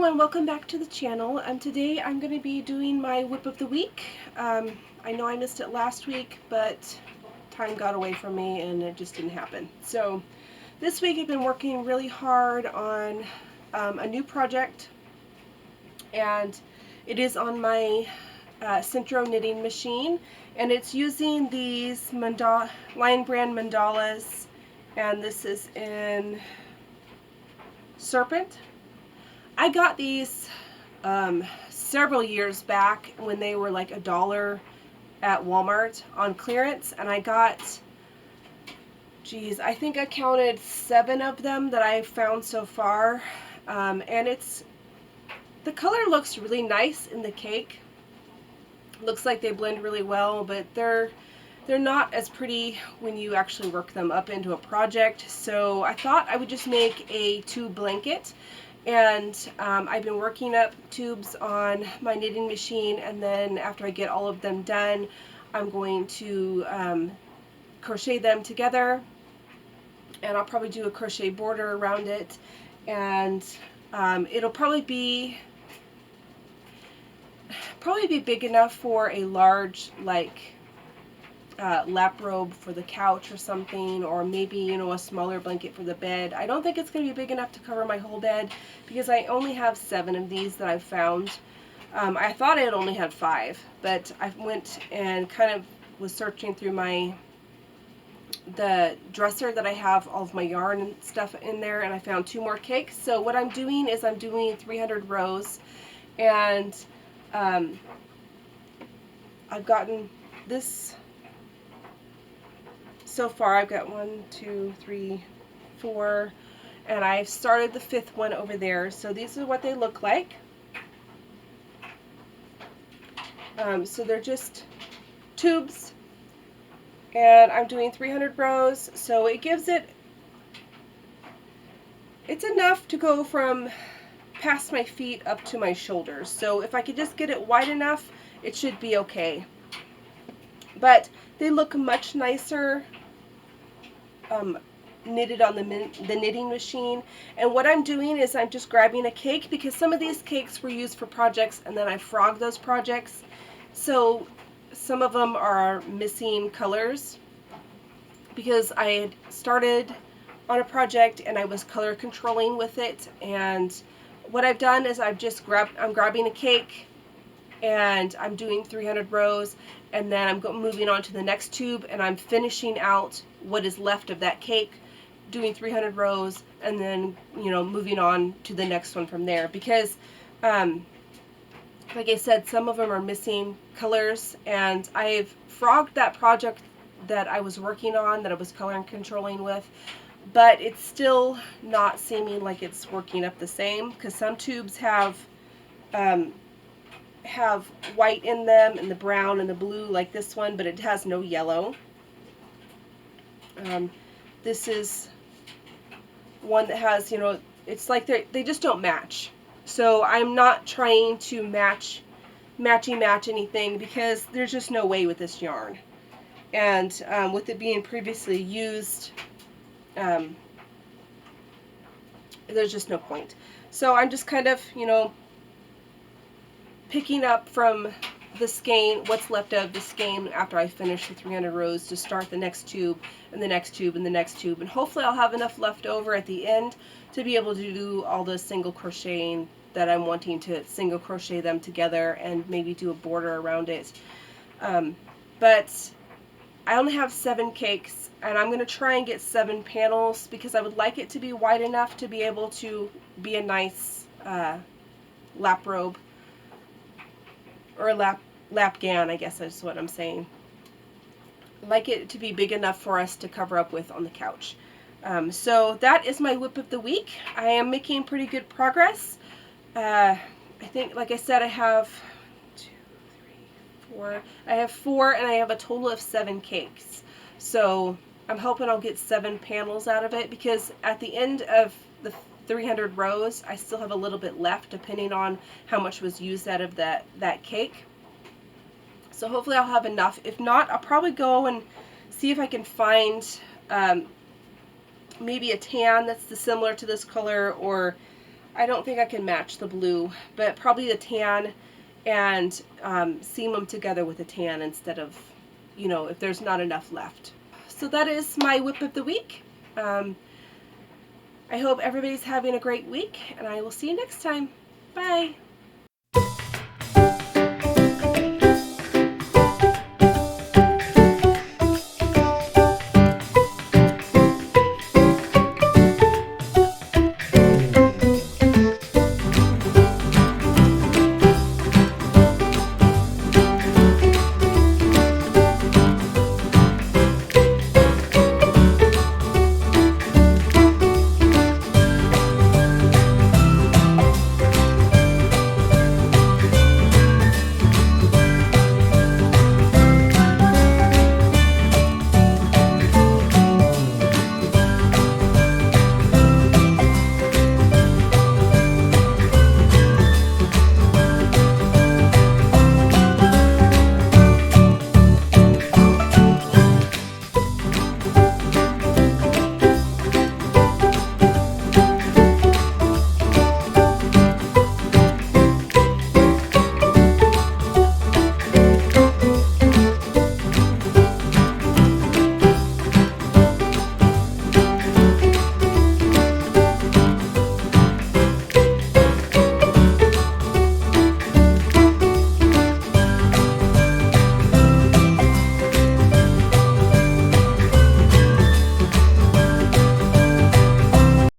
and welcome back to the channel. Today I'm going to be doing my WIP of the week. I know I missed it last week, but time got away from me and it just didn't happen. So this week I've been working really hard on a new project, and it is on my Centro knitting machine, and it's using these Lion Brand mandalas, and this is in Serpent. I got these several years back when they were like $1 at Walmart on clearance, and I got, geez, I think I counted 7 of them that I've found so far, and the color looks really nice in the cake. Looks like they blend really well, but they're not as pretty when you actually work them up into a project. So I thought I would just make a tube blanket. And I've been working up tubes on my knitting machine, and then after I get all of them done, I'm going to crochet them together, and I'll probably do a crochet border around it, and it'll probably be big enough for a large, like, lap robe for the couch or something, or maybe, you know, a smaller blanket for the bed. I don't think it's going to be big enough to cover my whole bed because I only have 7 of these that I've found. I thought I had only had 5, but I went and kind of was searching through the dresser that I have all of my yarn and stuff in there, and I found 2 more cakes. So what I'm doing is I'm doing 300 rows, and I've gotten this. So far I've got 1, 2, 3, 4, and I've started the 5th one over there. So these are what they look like. So they're just tubes, and I'm doing 300 rows, so it gives it's enough to go from past my feet up to my shoulders. So if I could just get it wide enough, it should be okay. But they look much nicer knitted on the knitting machine. And what I'm doing is I'm just grabbing a cake, because some of these cakes were used for projects and then I frogged those projects. So some of them are missing colors because I had started on a project and I was color controlling with it. And what I've done is I'm grabbing a cake, and I'm doing 300 rows, and then I'm moving on to the next tube, and I'm finishing out what is left of that cake, doing 300 rows, and then, you know, moving on to the next one from there. Because like I said, some of them are missing colors, and I've frogged that project that I was working on, that I was color controlling with, but it's still not seeming like it's working up the same, because some tubes have white in them, and the brown and the blue like this one, but it has no yellow. This is one that has, you know, it's like they just don't match. So I'm not trying to match anything, because there's just no way with this yarn. And with it being previously used, there's just no point. So I'm just kind of, you know, picking up from the skein, what's left of the skein after I finish the 300 rows, to start the next tube and the next tube and the next tube. And hopefully I'll have enough left over at the end to be able to do all the single crocheting that I'm wanting to single crochet them together and maybe do a border around it. But I only have 7 cakes, and I'm going to try and get 7 panels, because I would like it to be wide enough to be able to be a nice lap robe, or a lap gown, I guess is what I'm saying. I'd like it to be big enough for us to cover up with on the couch. So that is my WIP of the week. I am making pretty good progress. I think, like I said, I have 2, 3, 4. I have 4, and I have a total of 7 cakes. So I'm hoping I'll get 7 panels out of it, because at the end of the 300 rows, I still have a little bit left, depending on how much was used out of that cake. So hopefully I'll have enough. If not, I'll probably go and see if I can find maybe a tan that's similar to this color, or I don't think I can match the blue, but probably the tan, and seam them together with a tan instead of, if there's not enough left. So that is my WIP of the week. I hope everybody's having a great week, and I will see you next time. Bye.